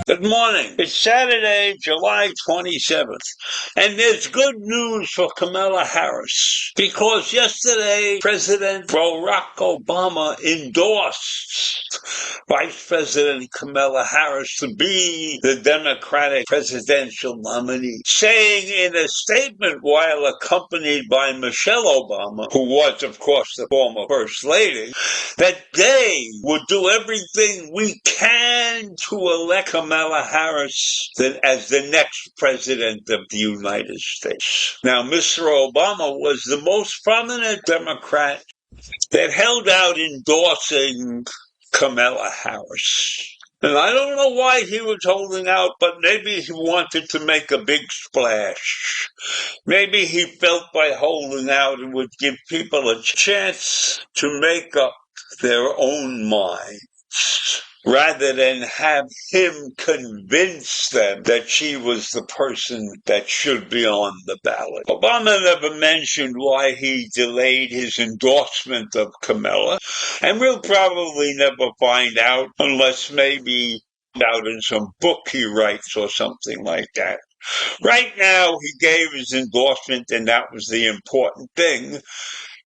Good morning. It's Saturday, July 27th, and there's good news for Kamala Harris because yesterday President Barack Obama endorsed Vice President Kamala Harris to be the Democratic presidential nominee, saying in a statement while accompanied by Michelle Obama, who was, of course, the former First Lady, that they would do everything we can to elect Kamala Harris as the next president of the United States. Now, Mr. Obama was the most prominent Democrat that held out endorsing Kamala Harris. And I don't know why he was holding out, but maybe he wanted to make a big splash. Maybe he felt by holding out it would give people a chance to make up their own minds, rather than have him convince them that she was the person that should be on the ballot. Obama never mentioned why he delayed his endorsement of Kamala, and we'll probably never find out unless maybe out in some book he writes or something like that. Right now, he gave his endorsement, and that was the important thing,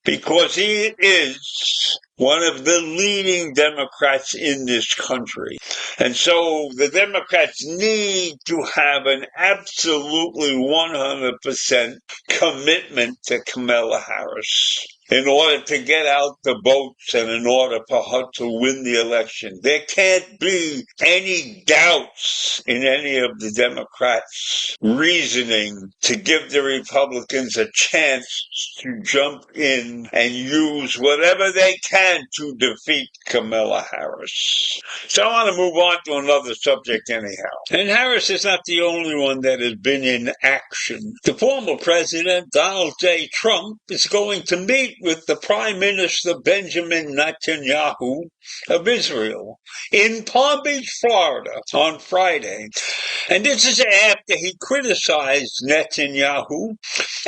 because he is one of the leading Democrats in this country. And so the Democrats need to have an absolutely 100% commitment to Kamala Harris in order to get out the votes and in order for her to win the election. There can't be any doubts in any of the Democrats' reasoning to give the Republicans a chance to jump in and use whatever they can to defeat Kamala Harris. So I want to move on to another subject anyhow. And Harris is not the only one that has been in action. The former president, Donald J. Trump, is going to meet with the Prime Minister Benjamin Netanyahu of Israel in Palm Beach, Florida on Friday. And this is after he criticized Netanyahu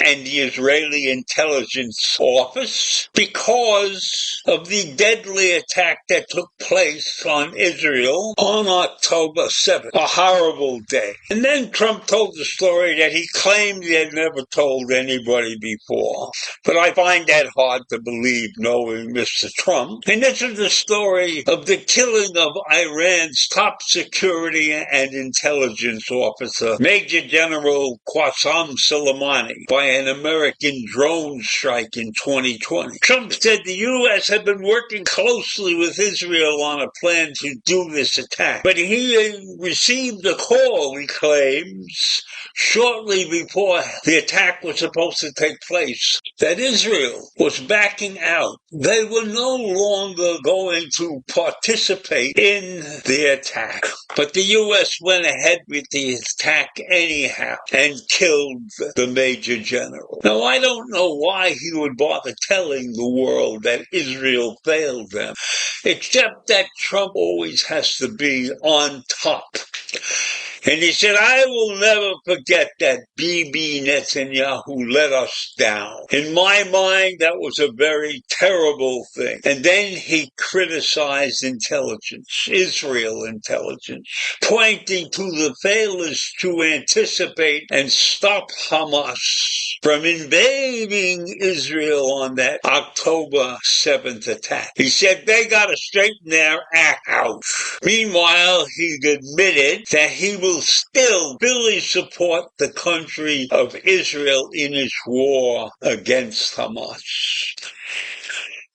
and the Israeli intelligence office because of the deadly attack that took place on Israel on October 7th, a horrible day. And then Trump told the story that he claimed he had never told anybody before. But I find that hard to believe, knowing Mr. Trump. And this is the story of the killing of Iran's top security and intelligence officer, Major General Qasem Soleimani, by an American drone strike in 2020. Trump said the U.S. had been working closely with Israel on a plan to do this attack, but he received a call, he claims, shortly before the attack was supposed to take place, that Israel was backing out. They were no longer going to participate in the attack. But the U.S. went ahead with the attack anyhow and killed the Major General. Now, I don't know why he would bother telling the world that Israel failed them, except that Trump always has to be on top. And he said, I will never forget that Bibi Netanyahu let us down. In my mind, that was a very terrible thing. And then he criticized intelligence, Israel intelligence, pointing to the failures to anticipate and stop Hamas from invading Israel on that October 7th attack. He said they got to straighten their act out. Meanwhile, he admitted that he will still fully support the country of Israel in its war against Hamas.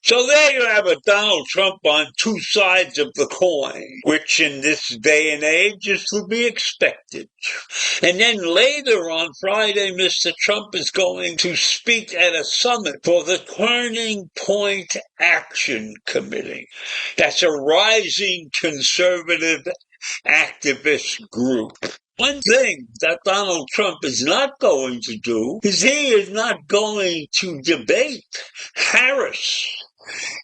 So there you have a Donald Trump on two sides of the coin, which in this day and age is to be expected. And then later on Friday, Mr. Trump is going to speak at a summit for the Turning Point Action Committee. That's a rising conservative activist group. One thing that Donald Trump is not going to do is he is not going to debate Harris.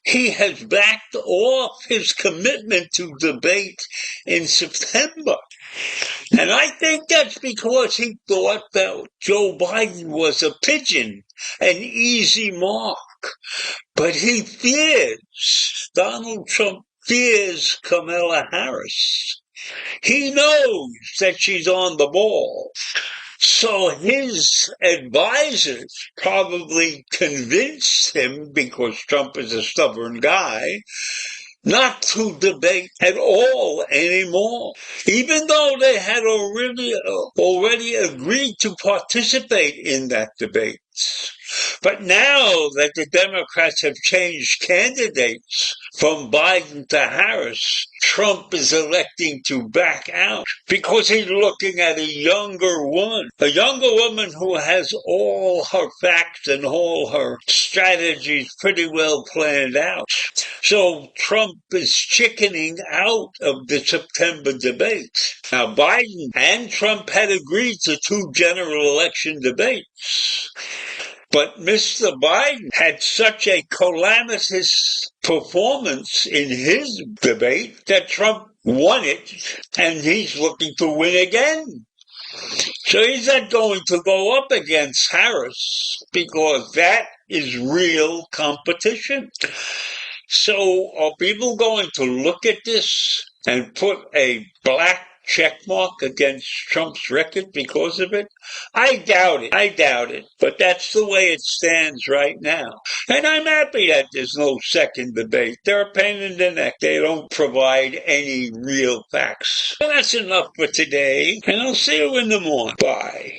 He has backed off his commitment to debate in September. And I think that's because he thought that Joe Biden was a pigeon, an easy mark. But he fears, Donald Trump fears Kamala Harris. He knows that she's on the ball. So his advisors probably convinced him, because Trump is a stubborn guy, not to debate at all anymore, even though they had already agreed to participate in that debate. But now that the Democrats have changed candidates from Biden to Harris, Trump is electing to back out because he's looking at a younger woman who has all her facts and all her strategies pretty well planned out. So Trump is chickening out of the September debate. Now, Biden and Trump had agreed to 2 general election debates. But Mr. Biden had such a calamitous performance in his debate that Trump won it, and he's looking to win again. So he's not going to go up against Harris because that is real competition. So are people going to look at this and put a black check mark against Trump's record because of it? I doubt it. But that's the way it stands right now. And I'm happy that there's no second debate. They're a pain in the neck. They don't provide any real facts. So that's enough for today, and I'll see you in the morning. Bye.